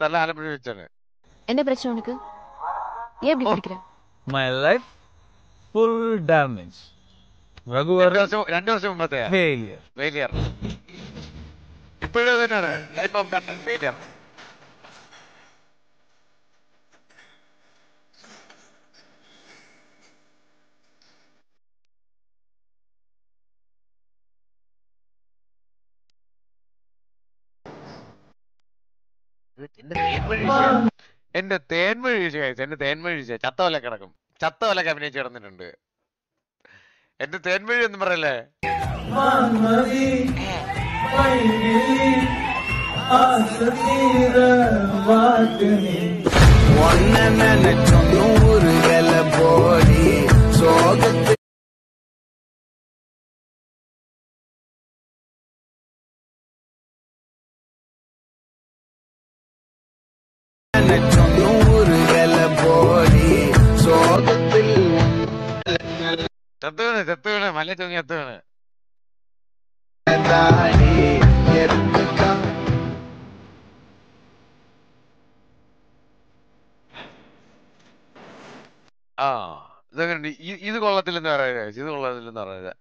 സ്ഥലം ആലപ്പുഴ വെച്ചാണ്. என்ன பிரச்சனை உனக்கு? ஏன் இப்படி படிக்கிற? My life full damage. Raghuvar 2 വർഷം മുമ്പത്തെ failure. ഫെയിലിയർ. ഇപ്പോഴും തന്നെയാണ് ലൈഫ് ഓഫ് ഫെയിലിയർ. എന്റെ തേന്മൊഴി എന്റെ തേന്മൊഴി ചത്ത പോലെ കിടക്കും. ചത്ത പോലെ അഭിനയിച്ച് കിടന്നിട്ടുണ്ട്. എന്റെ തേന്മൊഴി ഒന്നും പറയല്ലേ. ചത്തുവീണ് മല തൂങ്ങി ചത്തുവീണ്. ആ ഇതെങ്ങനെ ഇത് കൊള്ളത്തില്ലെന്ന് പറയുന്നത്, ഇത് കൊള്ളത്തില്ലെന്ന് പറയുന്നത്.